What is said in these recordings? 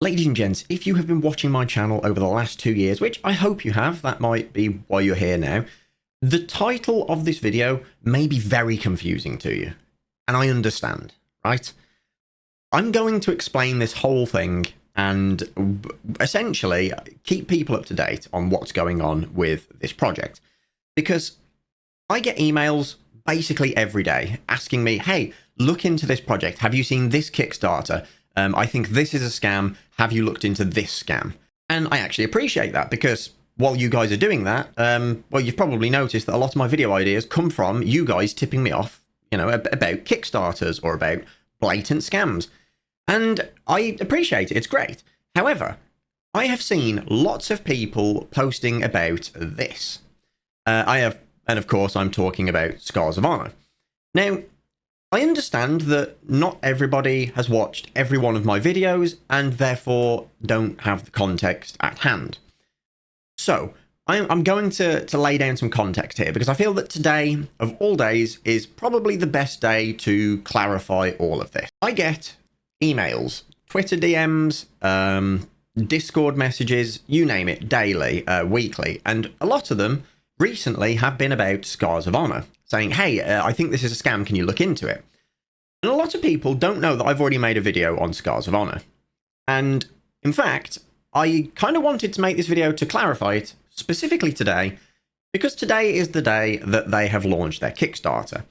Ladies and gents, if you have been watching my channel over the last 2 years, which I hope you have, that might be why you're here now, the title of this video may be very confusing to you. And I understand, right? I'm going to explain this whole thing and essentially keep people up to date on what's going on with this project. Because I get emails basically every day asking me, hey, look into this project. Have you seen this Kickstarter? I think this is a scam. Have you looked into this scam? And I actually appreciate that because while you guys are doing that, well, you've probably noticed that a lot of my video ideas come from you guys tipping me off, about Kickstarters or about blatant scams. And I appreciate it. It's great. However, I have seen lots of people posting about this. And of course, I'm talking about Scars of Honor. Now, I understand that not everybody has watched every one of my videos and therefore don't have the context at hand. So, I'm going to lay down some context here because I feel that today, of all days, is probably the best day to clarify all of this. I get emails, Twitter DMs, Discord messages, you name it, daily, weekly, and a lot of them recently have been about Scars of Honor, saying, hey, I think this is a scam, can you look into it? And a lot of people don't know that I've already made a video on Scars of Honor. And in fact, I kind of wanted to make this video to clarify it, specifically today, because today is the day that they have launched their Kickstarter.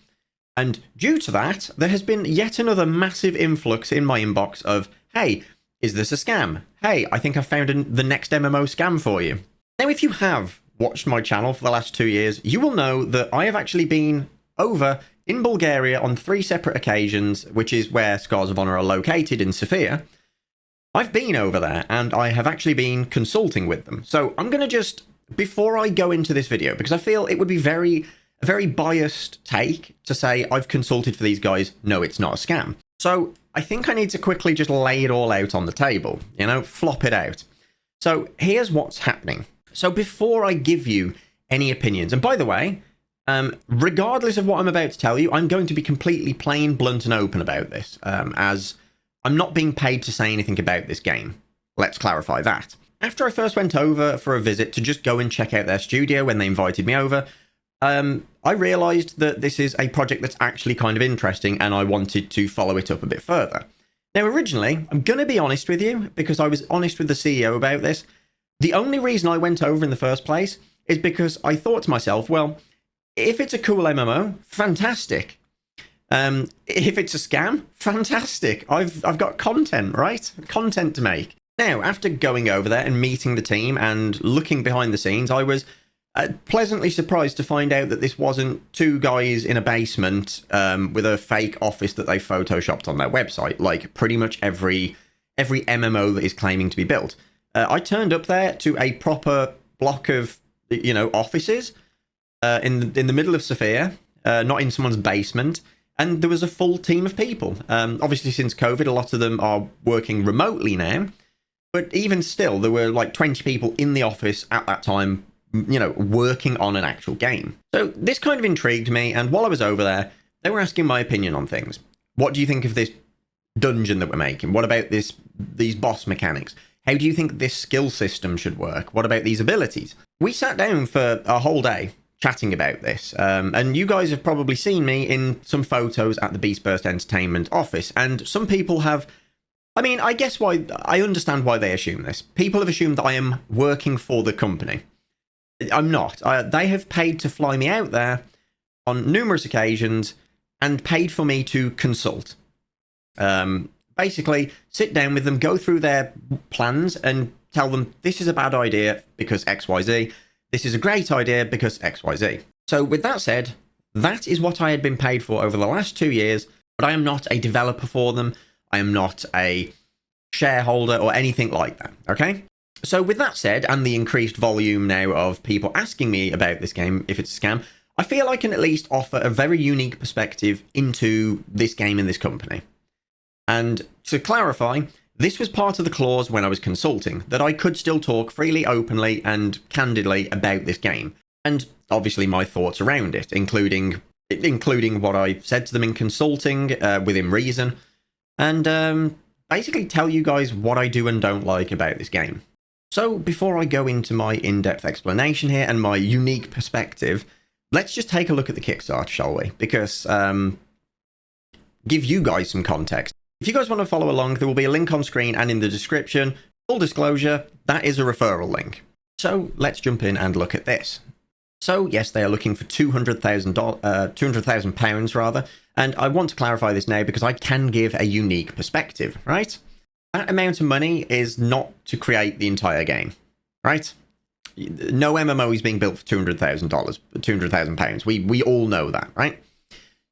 And due to that, there has been yet another massive influx in my inbox of, hey, is this a scam? Hey, I think I've found the next MMO scam for you. Now, if you have watched my channel for the last 2 years, you will know that I have actually been over in Bulgaria on 3 separate occasions, which is where Scars of Honor are located in Sofia. I've been over there and I have actually been consulting with them. So I'm going to just, before I go into this video, because I feel it would be a very biased take to say I've consulted for these guys, no, it's not a scam. So I think I need to quickly just lay it all out on the table, flop it out. So here's what's happening. So before I give you any opinions, and by the way, regardless of what I'm about to tell you, I'm going to be completely plain, blunt, and open about this, as I'm not being paid to say anything about this game. Let's clarify that. After I first went over for a visit to just go and check out their studio when they invited me over, I realised that this is a project that's actually kind of interesting, and I wanted to follow it up a bit further. Now, originally, I'm going to be honest with you, because I was honest with the CEO about this. The only reason I went over in the first place is because I thought to myself, well, if it's a cool MMO, fantastic. If it's a scam, fantastic. I've got content, right? Content to make. Now, after going over there and meeting the team and looking behind the scenes, I was pleasantly surprised to find out that this wasn't 2 guys in a basement with a fake office that they photoshopped on their website, like pretty much every MMO that is claiming to be built. I turned up there to a proper block of, offices in the middle of Sofia, not in someone's basement, and there was a full team of people. Obviously, since COVID, a lot of them are working remotely now, but even still, there were like 20 people in the office at that time, working on an actual game. So this kind of intrigued me, and while I was over there, they were asking my opinion on things. What do you think of this dungeon that we're making? What about these boss mechanics? How do you think this skill system should work? What about these abilities? We sat down for a whole day chatting about this, and you guys have probably seen me in some photos at the Beast Burst Entertainment office, and some people have, I guess I understand why they assume this. People have assumed that I am working for the company. I'm not. They have paid to fly me out there on numerous occasions and paid for me to consult. Basically, sit down with them, go through their plans and tell them this is a bad idea because XYZ. This is a great idea because XYZ. So with that said, that is what I had been paid for over the last 2 years, but I am not a developer for them. I am not a shareholder or anything like that, okay? So with that said, and the increased volume now of people asking me about this game, if it's a scam, I feel I can at least offer a very unique perspective into this game and this company. And to clarify, this was part of the clause when I was consulting, that I could still talk freely, openly, and candidly about this game. And obviously my thoughts around it, including what I said to them in consulting, within reason. And basically tell you guys what I do and don't like about this game. So before I go into my in-depth explanation here and my unique perspective, let's just take a look at the Kickstarter, shall we? Because give you guys some context. If you guys want to follow along, there will be a link on screen and in the description. Full disclosure, that is a referral link. So let's jump in and look at this. So yes, they are looking for £200,000 rather, and I want to clarify this now because I can give a unique perspective, right? That amount of money is not to create the entire game, right? No MMO is being built for £200,000. We all know that, right?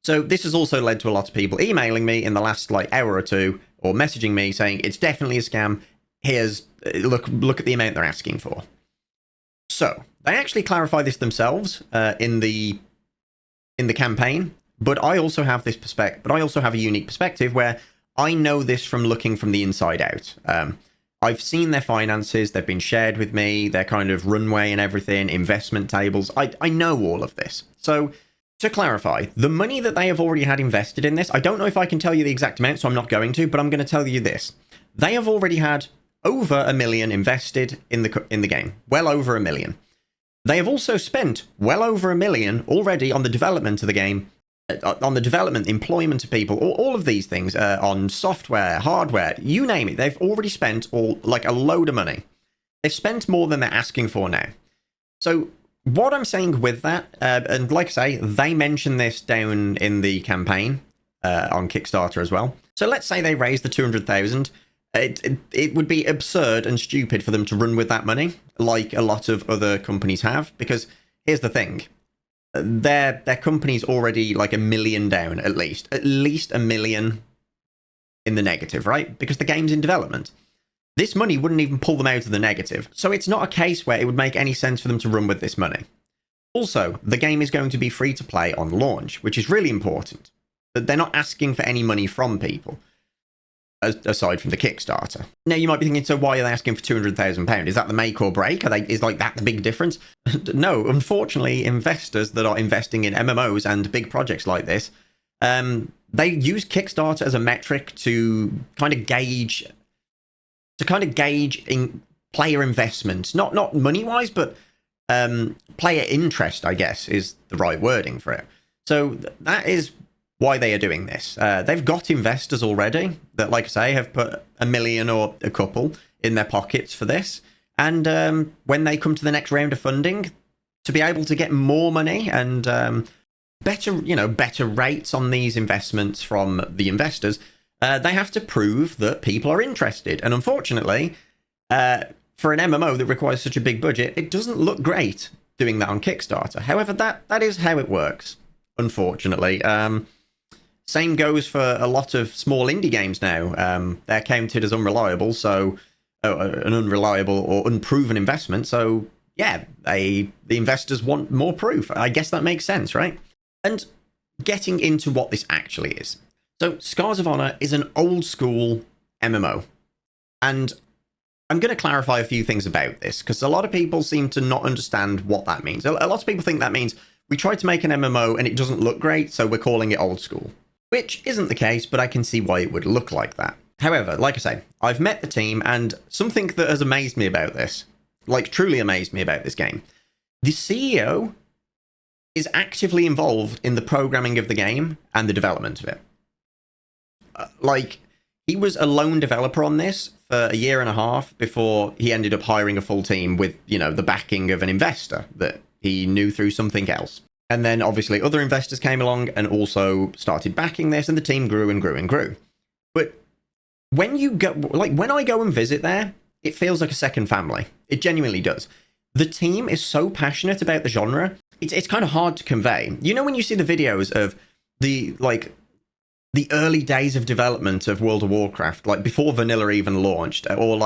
So this has also led to a lot of people emailing me in the last hour or two, or messaging me saying it's definitely a scam. Here's look at the amount they're asking for. So they actually clarify this themselves in the campaign, but I also have this perspective. But I also have a unique perspective where I know this from looking from the inside out. I've seen their finances; they've been shared with me. Their kind of runway and everything, investment tables. I know all of this. So to clarify, the money that they have already had invested in this, I don't know if I can tell you the exact amount, so I'm not going to. But I'm going to tell you this: they have already had over $1 million invested in the game, well over $1 million. They have also spent well over $1 million already on the development of the game, on the development, employment of people, all of these things, on software, hardware, you name it. They've already spent a load of money. They've spent more than they're asking for now. So what I'm saying with that, and like I say, they mention this down in the campaign on Kickstarter as well. So let's say they raise the 200,000. It would be absurd and stupid for them to run with that money, like a lot of other companies have, because here's the thing. Their company's already like $1 million down, at least $1 million in the negative, right? Because the game's in development. This money wouldn't even pull them out of the negative. So it's not a case where it would make any sense for them to run with this money. Also, the game is going to be free to play on launch, which is really important. They're not asking for any money from people, aside from the Kickstarter. Now you might be thinking, so why are they asking for £200,000? Is that the make or break? Is that the big difference? No, unfortunately, investors that are investing in MMOs and big projects like this, they use Kickstarter as a metric to kind of gauge in player investment, not money wise, but player interest, I guess, is the right wording for it. So that is why they are doing this. They've got investors already that, like I say, have put $1 million or a couple in their pockets for this. And when they come to the next round of funding, to be able to get more money and better rates on these investments from the investors, they have to prove that people are interested. And unfortunately, for an MMO that requires such a big budget, it doesn't look great doing that on Kickstarter. However, that is how it works, unfortunately. Same goes for a lot of small indie games now. They're counted as unreliable, so an unreliable or unproven investment. So yeah, the investors want more proof. I guess that makes sense, right? And getting into what this actually is. So Scars of Honor is an old school MMO. And I'm going to clarify a few things about this, because a lot of people seem to not understand what that means. A lot of people think that means we tried to make an MMO and it doesn't look great, so we're calling it old school. Which isn't the case, but I can see why it would look like that. However, like I say, I've met the team, and something that has amazed me about this, like truly amazed me about this game, the CEO is actively involved in the programming of the game and the development of it. He was a lone developer on this for 1.5 years before he ended up hiring a full team with, the backing of an investor that he knew through something else. And then obviously other investors came along and also started backing this, and the team grew and grew and grew. But when you go, when I go and visit there, it feels like a second family. It genuinely does. The team is so passionate about the genre. It's kind of hard to convey. When you see the videos of the early days of development of World of Warcraft, before vanilla even launched, or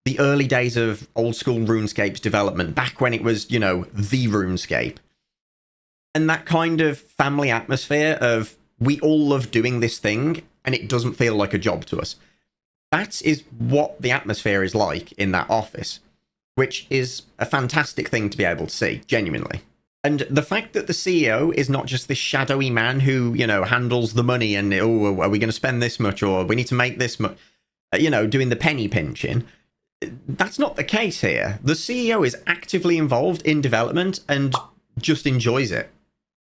the early days of old school RuneScape's development, back when it was, the RuneScape. And that kind of family atmosphere of we all love doing this thing and it doesn't feel like a job to us. That is what the atmosphere is like in that office, which is a fantastic thing to be able to see, genuinely. And the fact that the CEO is not just this shadowy man who, handles the money and, are we going to spend this much, or we need to make this much? you know, doing the penny pinching. That's not the case here. The CEO is actively involved in development and just enjoys it,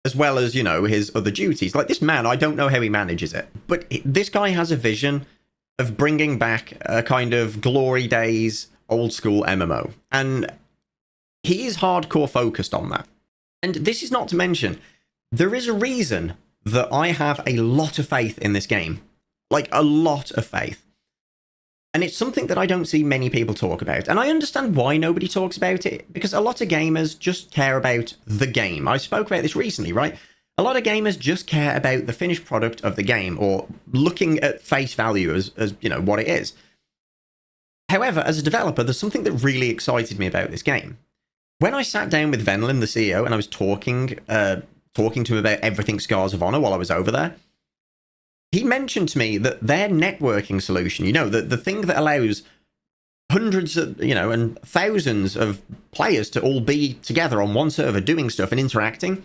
as well as, you know, his other duties. Like, this man, I don't know how he manages it, but this guy has a vision of bringing back a kind of glory days, old school MMO, and he is hardcore focused on that. And this is not to mention, there is a reason that I have a lot of faith in this game. Like, a lot of faith. And it's something that I don't see many people talk about. And I understand why nobody talks about it, because a lot of gamers just care about the game. I spoke about this recently, right? A lot of gamers just care about the finished product of the game, or looking at face value as you know, what it is. However, as a developer, there's something that really excited me about this game. When I sat down with Venlin, the CEO, and I was talking to him about everything Scars of Honor while I was over there, he mentioned to me that their networking solution, you know, the thing that allows hundreds of, you know, and thousands of players to all be together on one server doing stuff and interacting,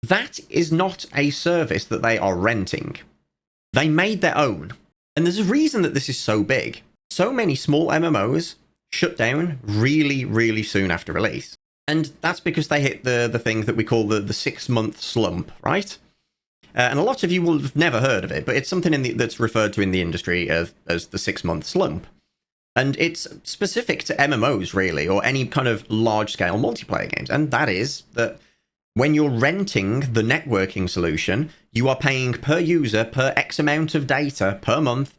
that is not a service that they are renting. They made their own. And there's a reason that this is so big. So many small MMOs shut down really, really soon after release. And that's because they hit the thing that we call the 6-month slump, right? And a lot of you will have never heard of it, but it's something that's referred to in the industry as the 6-month slump. And it's specific to MMOs, really, or any kind of large-scale multiplayer games. And that is that when you're renting the networking solution, you are paying per user, per X amount of data per month.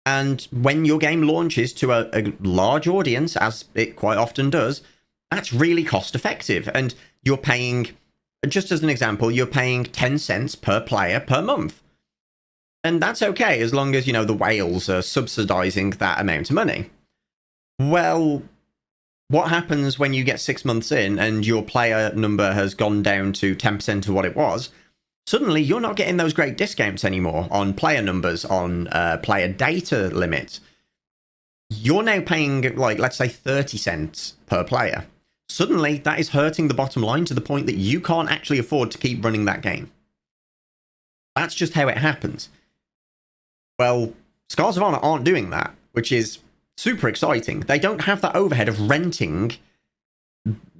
And when your game launches to a large audience, as it quite often does, that's really cost-effective. And you're paying... Just as an example, you're paying 10 cents per player per month. And that's okay, as long as, you know, the whales are subsidizing that amount of money. Well, what happens when you get 6 months in and your player number has gone down to 10% of what it was? Suddenly, you're not getting those great discounts anymore on player numbers, on player data limits. You're now paying, like, let's say 30 cents per player. Suddenly, that is hurting the bottom line to the point that you can't actually afford to keep running that game. That's just how it happens. Well, Scars of Honor aren't doing that, which is super exciting. They don't have that overhead of renting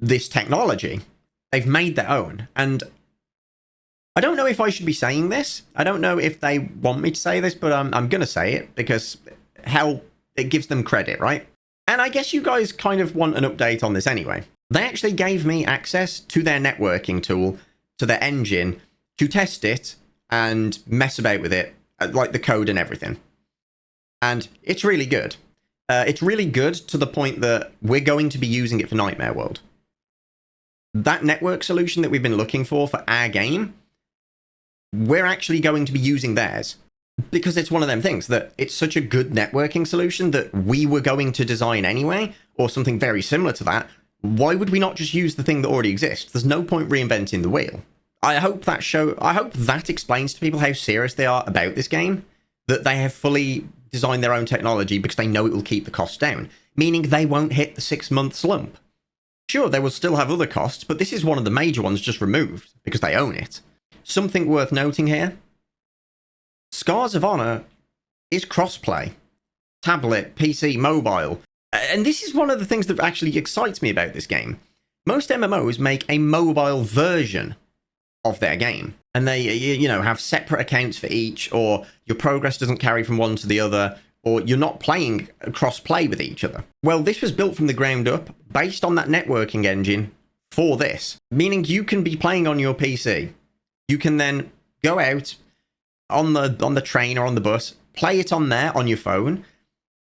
this technology. They've made their own. And I don't know if I should be saying this. I don't know if they want me to say this, but I'm going to say it because, hell, it gives them credit, right? And I guess you guys kind of want an update on this anyway. They actually gave me access to their networking tool, to their engine, to test it and mess about with it, like the code and everything. And it's really good. It's really good to the point that we're going to be using it for Nightmare World. That network solution that we've been looking for our game, we're actually going to be using theirs. Because it's one of them things that it's such a good networking solution that we were going to design anyway, or something very similar to that. Why would we not just use the thing that already exists? There's no point reinventing the wheel. I hope that explains to people how serious they are about this game, that they have fully designed their own technology because they know it will keep the costs down, meaning they won't hit the 6-month slump. Sure, they will still have other costs, but this is one of the major ones just removed because they own it. Something worth noting here, Scars of Honor is crossplay. Tablet, PC, mobile. And this is one of the things that actually excites me about this game. Most MMOs make a mobile version of their game. And they, you know, have separate accounts for each, or your progress doesn't carry from one to the other, or you're not playing cross-play with each other. Well, this was built from the ground up, based on that networking engine for this. Meaning you can be playing on your PC. You can then go out on the train or on the bus, play it on there on your phone,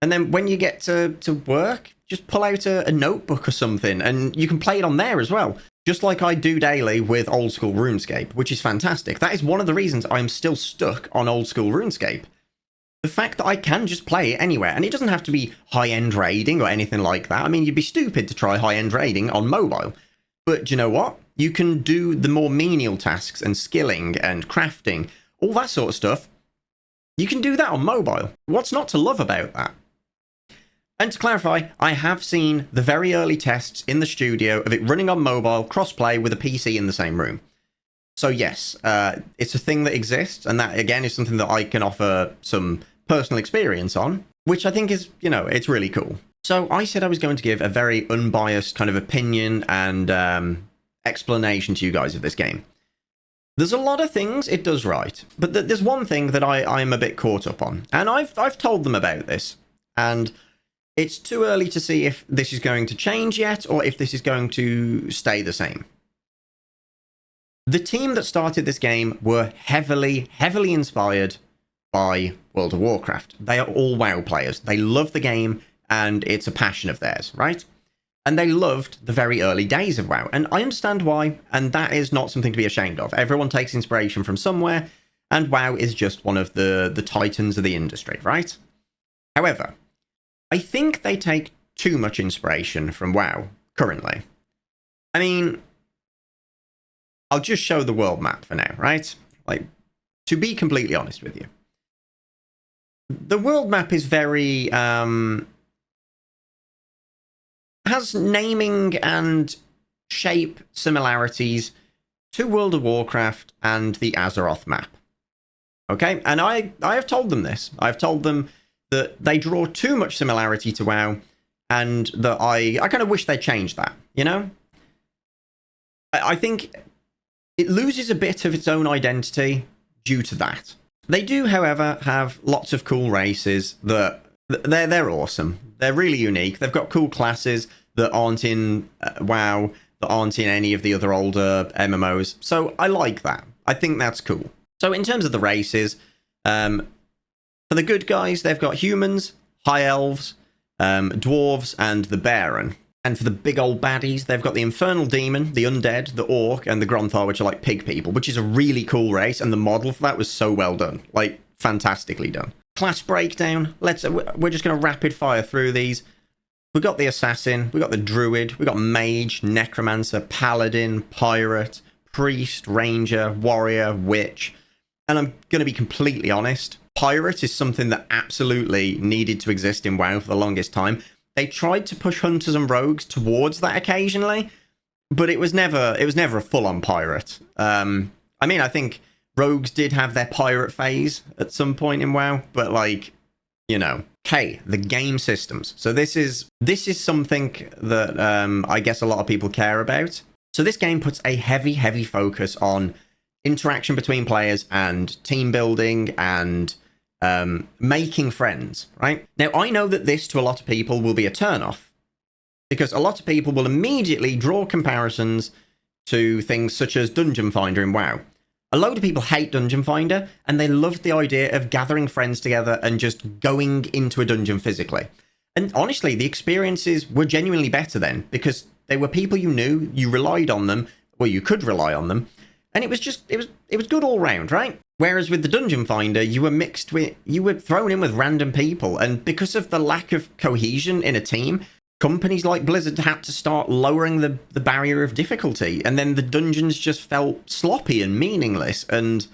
and then when you get to work, just pull out a notebook or something, and you can play it on there as well. Just like I do daily with old school RuneScape, which is fantastic. That is one of the reasons I'm still stuck on old school RuneScape. The fact that I can just play it anywhere, and it doesn't have to be high-end raiding or anything like that. I mean, you'd be stupid to try high-end raiding on mobile. But do you know what? You can do the more menial tasks and skilling and crafting, all that sort of stuff. You can do that on mobile. What's not to love about that? And to clarify, I have seen the very early tests in the studio of it running on mobile, crossplay with a PC in the same room. So yes, it's a thing that exists, and that again is something that I can offer some personal experience on. which I think is, you know, it's really cool. So I said I was going to give a very unbiased kind of opinion and explanation to you guys of this game. There's a lot of things it does right, but there's one thing that I'm a bit caught up on, and I've told them about this, and it's too early to see if this is going to change yet or if this is going to stay the same. The team that started this game were heavily inspired by World of Warcraft. They are all WoW players. They love the game, and it's a passion of theirs, right? And they loved the very early days of WoW, and I understand why, and that is not something to be ashamed of. Everyone takes inspiration from somewhere, and WoW is just one of the titans of the industry, right? However, I think they take too much inspiration from WoW currently. I mean, I'll just show the world map for now, right? Like, to be completely honest with you. The world map is very, has naming and shape similarities to World of Warcraft and the Azeroth map. Okay? And I have told them this. I've told them that they draw too much similarity to WoW, and that I kind of wish they changed that, you know? I think it loses a bit of its own identity due to that. They do, however, have lots of cool races that they're awesome. They're really unique. They've got cool classes that aren't in WoW, that aren't in any of the other older MMOs. So I like that. I think that's cool. So in terms of the races, for the good guys, they've got humans, high elves, dwarves, and the Baron. And for the big old baddies, they've got the Infernal Demon, the Undead, the Orc, and the Gronthar, which are like pig people, which is a really cool race, and the model for that was so well done. Like, fantastically done. Class breakdown. We're just going to rapid fire through these. We've got the Assassin, we've got the Druid, we've got Mage, Necromancer, Paladin, Pirate, Priest, Ranger, Warrior, Witch. And I'm going to be completely honest, Pirate is something that absolutely needed to exist in WoW for the longest time. They tried to push Hunters and Rogues towards that occasionally, but it was never a full-on Pirate. I mean, I think Rogues did have their Pirate phase at some point in WoW, but like, you know. Okay, the game systems. So this is something that I guess a lot of people care about. So this game puts a heavy focus on interaction between players and team building and making friends, right? Now, I know that this, to a lot of people, will be a turn-off, because a lot of people will immediately draw comparisons to things such as Dungeon Finder in WoW. A load of people hate Dungeon Finder, and they loved the idea of gathering friends together and just going into a dungeon physically. And honestly, the experiences were genuinely better then, because they were people you knew, you relied on them, well, you could rely on them, and it was good all round, right? Whereas with the Dungeon Finder, you were thrown in with random people, and because of the lack of cohesion in a team, companies like Blizzard had to start lowering the barrier of difficulty, and then the dungeons just felt sloppy and meaningless and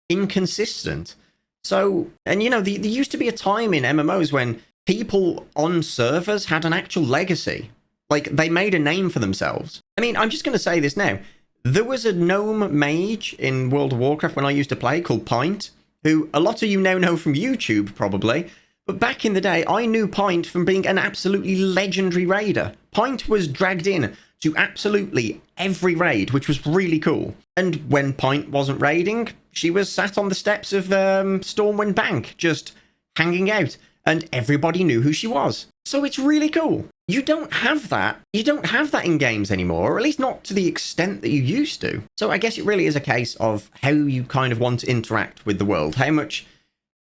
inconsistent. So, and you know, there used to be a time in MMOs when people on servers had an actual legacy. Like, they made a name for themselves. I mean, I'm just going to say this now. There was a gnome mage in World of Warcraft when I used to play called Pint, who a lot of you now know from YouTube, probably. But back in the day, I knew Pint from being an absolutely legendary raider. Pint was dragged in to absolutely every raid, which was really cool. And when Pint wasn't raiding, she was sat on the steps of Stormwind Bank, just hanging out. And everybody knew who she was. So it's really cool. You don't have that. You don't have that in games anymore, or at least not to the extent that you used to. So I guess it really is a case of how you kind of want to interact with the world, how much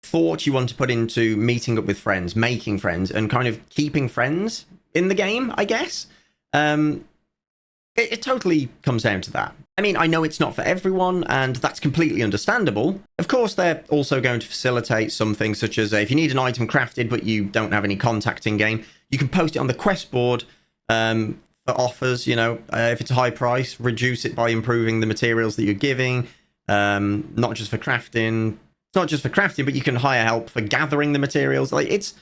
thought you want to put into meeting up with friends, making friends, and kind of keeping friends in the game, I guess. It totally comes down to that. I mean, I know it's not for everyone, and that's completely understandable. Of course, they're also going to facilitate some things, such as if you need an item crafted, but you don't have any contact in-game, you can post it on the quest board for offers, you know. If it's a high price, reduce it by improving the materials that you're giving, not just for crafting. It's not just for crafting, but you can hire help for gathering the materials. Like, it's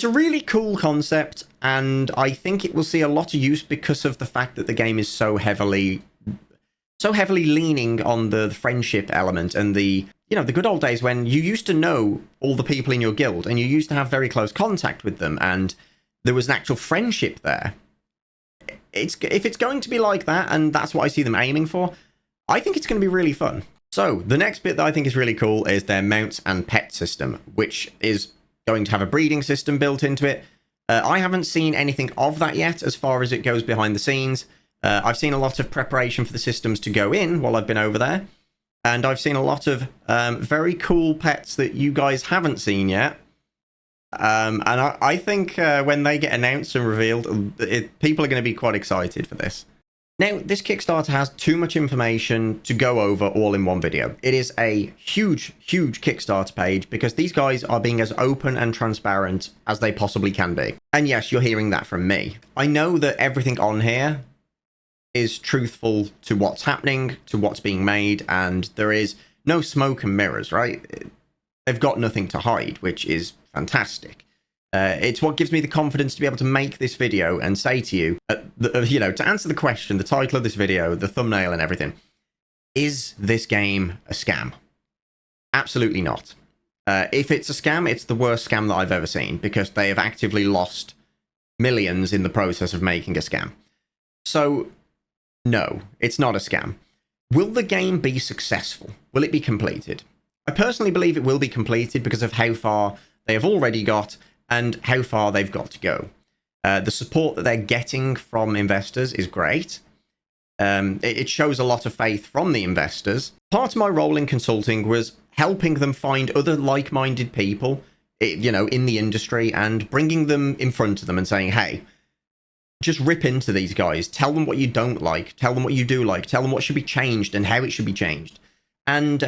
a really cool concept, and I think it will see a lot of use because of the fact that the game is so heavily so heavily leaning on the friendship element and the, you know, the good old days when you used to know all the people in your guild and you used to have very close contact with them and there was an actual friendship there. If it's going to be like that, and that's what I see them aiming for, I think it's going to be really fun. So the next bit that I think is really cool is their mounts and pet system, which is going to have a breeding system built into it. I haven't seen anything of that yet as far as it goes behind the scenes. I've seen a lot of preparation for the systems to go in while I've been over there. And I've seen a lot of very cool pets that you guys haven't seen yet. And I think when they get announced and revealed, people are going to be quite excited for this. Now, this Kickstarter has too much information to go over all in one video. It is a huge, huge Kickstarter page because these guys are being as open and transparent as they possibly can be. And yes, you're hearing that from me. I know that everything on here is truthful to what's happening, to what's being made, and there is no smoke and mirrors, right? They've got nothing to hide, which is fantastic. It's what gives me the confidence to be able to make this video and say to you, you know, to answer the question, the title of this video, the thumbnail and everything, is this game a scam? Absolutely not. If it's a scam, it's the worst scam that I've ever seen because they have actively lost millions in the process of making a scam. So, no, it's not a scam. Will the game be successful? Will it be completed? I personally believe it will be completed because of how far they have already got and how far they've got to go. The support that they're getting from investors is great. It shows a lot of faith from the investors. Part of my role in consulting was helping them find other like-minded people, you know, in the industry and bringing them in front of them and saying, hey, just rip into these guys. Tell them what you don't like. Tell them what you do like. Tell them what should be changed and how it should be changed. And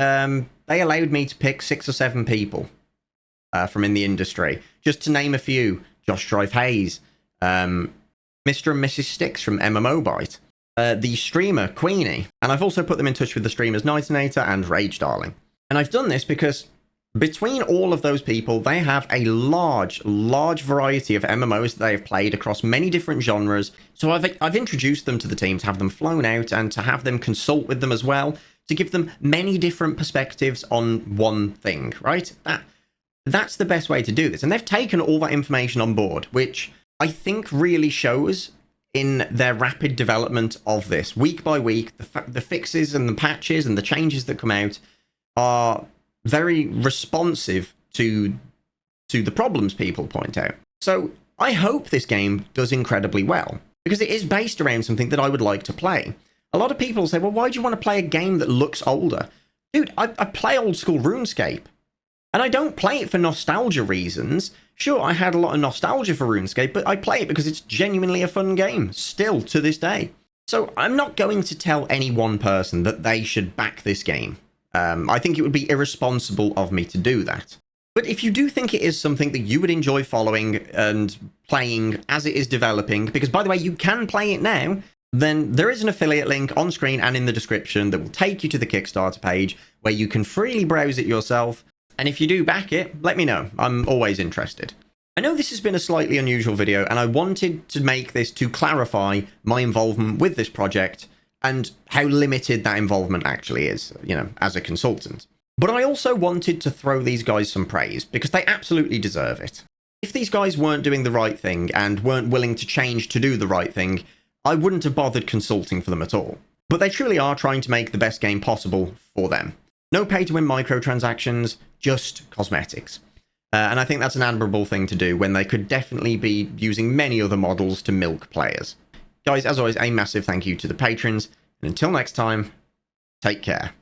they allowed me to pick 6 or 7 people from in the industry. Just to name a few: Josh Drive Hayes, Mr. and Mrs. Sticks from MMO Bite, the streamer Queenie, and I've also put them in touch with the streamers Nightinator and Rage Darling. And I've done this because between all of those people, they have a large variety of MMOs that they have played across many different genres. So I've introduced them to the team to have them flown out and to have them consult with them as well, to give them many different perspectives on one thing, right? That's the best way to do this. And they've taken all that information on board, which I think really shows in their rapid development of this. Week by week, the fixes and the patches and the changes that come out are very responsive to the problems people point out. So I hope this game does incredibly well, because it is based around something that I would like to play. A lot of people say, well, why do you want to play a game that looks older? Dude, I play old school RuneScape. And I don't play it for nostalgia reasons. Sure, I had a lot of nostalgia for RuneScape, but I play it because it's genuinely a fun game, still to this day. So I'm not going to tell any one person that they should back this game. I think it would be irresponsible of me to do that. But if you do think it is something that you would enjoy following and playing as it is developing, because by the way, you can play it now, then there is an affiliate link on screen and in the description that will take you to the Kickstarter page where you can freely browse it yourself. And if you do back it, let me know. I'm always interested. I know this has been a slightly unusual video, and I wanted to make this to clarify my involvement with this project and how limited that involvement actually is, you know, as a consultant. But I also wanted to throw these guys some praise, because they absolutely deserve it. If these guys weren't doing the right thing and weren't willing to change to do the right thing, I wouldn't have bothered consulting for them at all. But they truly are trying to make the best game possible for them. No pay-to-win microtransactions, just cosmetics. And I think that's an admirable thing to do when they could definitely be using many other models to milk players. Guys, as always, a massive thank you to the patrons, and until next time, take care.